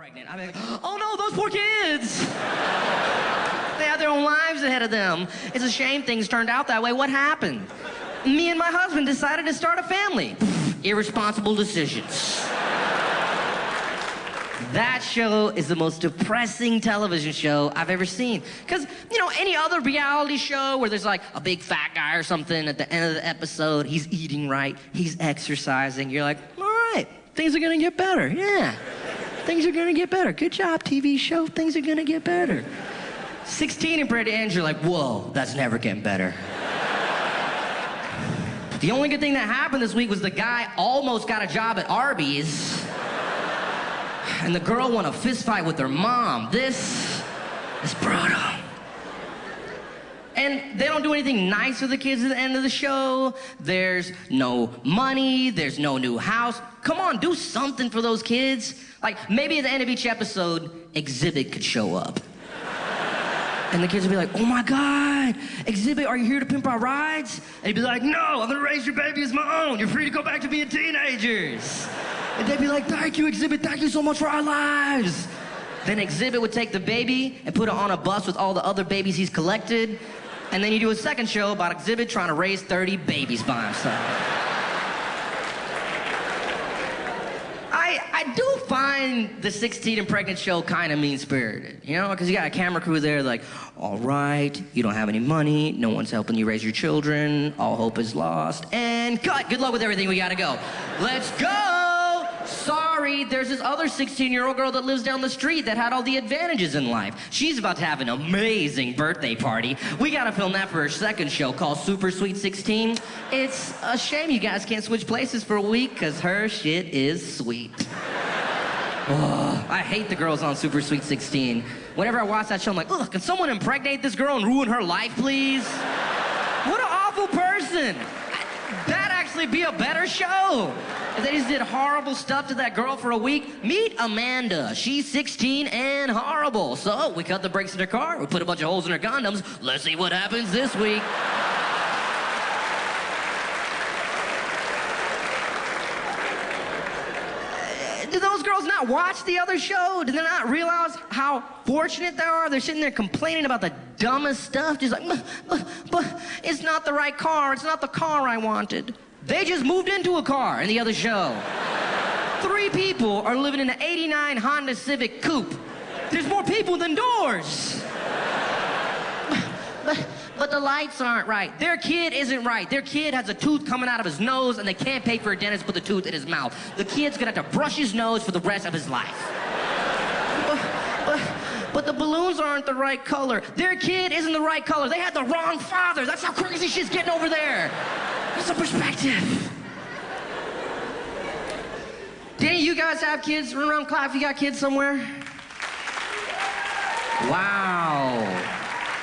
pregnant. I'd be like, oh no, those poor kids. They had their own lives ahead of them. It's a shame things turned out that way. What happened? Me and my husband decided to start a family. Irresponsible decisions. That show is the most depressing television show I've ever seen. Because, you know, any other reality show where there's like a big fat guy or something at the end of the episode, he's eating right, he's exercising, you're like, all right, things are gonna get better, yeah. Things are gonna get better. Good job, TV show, things are gonna get better. 16 and Brady ends, you're like, whoa, that's never getting better. The only good thing that happened this week was the guy almost got a job at Arby's. And the girl won a fist fight with her mom. This is brutal. And they don't do anything nice for the kids at the end of the show. There's no money, there's no new house. Come on, do something for those kids. Like, maybe at the end of each episode, Exhibit could show up. And the kids would be like, oh my God, Exhibit, are you here to pimp our rides? And he'd be like, no, I'm gonna raise your baby as my own. You're free to go back to being teenagers. And they'd be like, thank you, Exhibit, thank you so much for our lives. Then Exhibit would take the baby and put it on a bus with all the other babies he's collected. And then you do a second show about Exhibit trying to raise 30 babies by himself. I do find the 16 and Pregnant show kind of mean-spirited, you know? Because you got a camera crew there like, all right, you don't have any money, no one's helping you raise your children, all hope is lost, and cut! Good luck with everything, we gotta go. Let's go! Sorry, there's this other 16-year-old girl that lives down the street that had all the advantages in life. She's about to have an amazing birthday party. We gotta film that for her second show called Super Sweet 16. It's a shame you guys can't switch places for a week, because her shit is sweet. Oh, I hate the girls on Super Sweet 16. Whenever I watch that show, I'm like, ugh, can someone impregnate this girl and ruin her life, please? What an awful person. That'd actually be a better show. If they just did horrible stuff to that girl for a week, meet Amanda. She's 16 and horrible. So we cut the brakes in her car, we put a bunch of holes in her condoms. Let's see what happens this week. Do those girls not watch the other show? Do they not realize how fortunate they are? They're sitting there complaining about the dumbest stuff, just like, but it's not the right car. It's not the car I wanted. They just moved into a car in the other show. 3 people are living in an '89 Honda Civic Coupe. There's more people than doors. But the lights aren't right. Their kid isn't right. Their kid has a tooth coming out of his nose and they can't pay for a dentist to put the tooth in his mouth. The kid's gonna have to brush his nose for the rest of his life. But the balloons aren't the right color. Their kid isn't the right color. They had the wrong father. That's how crazy shit's getting over there. That's a perspective. Do any of you guys have kids? Run around, clap if you got kids somewhere. Wow.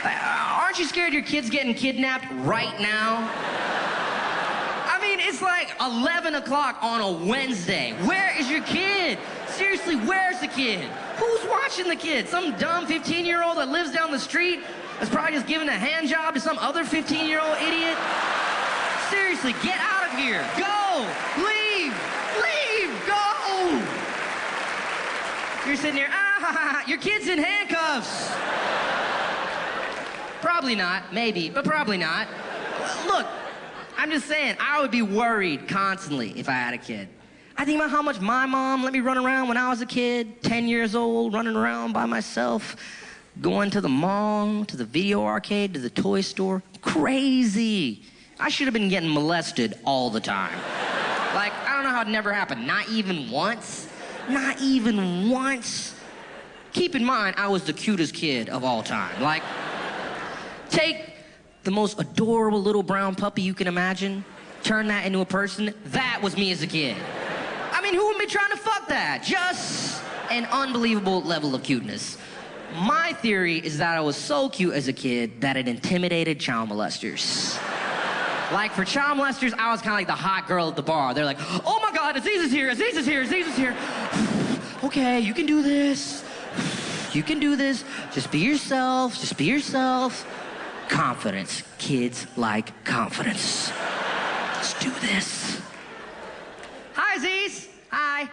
Aren't you scared your kid's getting kidnapped right now? I mean, it's like 11 o'clock on a Wednesday. Where is your kid? Seriously, where's the kid? Who's watching the kid? Some dumb 15-year-old that lives down the street that's probably just giving a hand job to some other 15-year-old idiot? Seriously, get out of here. Go! Leave! Leave! Go! You're sitting there, your kid's in handcuffs. Probably not, maybe, but probably not. Look, I'm just saying, I would be worried constantly if I had a kid. I think about how much my mom let me run around when I was a kid, 10 years old, running around by myself, going to the mall, to the video arcade, to the toy store. Crazy. I should have been getting molested all the time. Like, I don't know how it never happened. Not even once. Not even once. Keep in mind, I was the cutest kid of all time. Like, take the most adorable little brown puppy you can imagine, turn that into a person. That was me as a kid. I mean, who would be trying to fuck that? Just an unbelievable level of cuteness. My theory is that I was so cute as a kid that it intimidated child molesters. Like, for child molesters, I was kind of like the hot girl at the bar. They're like, oh my God, Aziz is here, Aziz is here, Aziz is here. Okay, you can do this. You can do this. Just be yourself, just be yourself. Confidence. Kids like confidence. Let's do this. Hi, Aziz. Hi.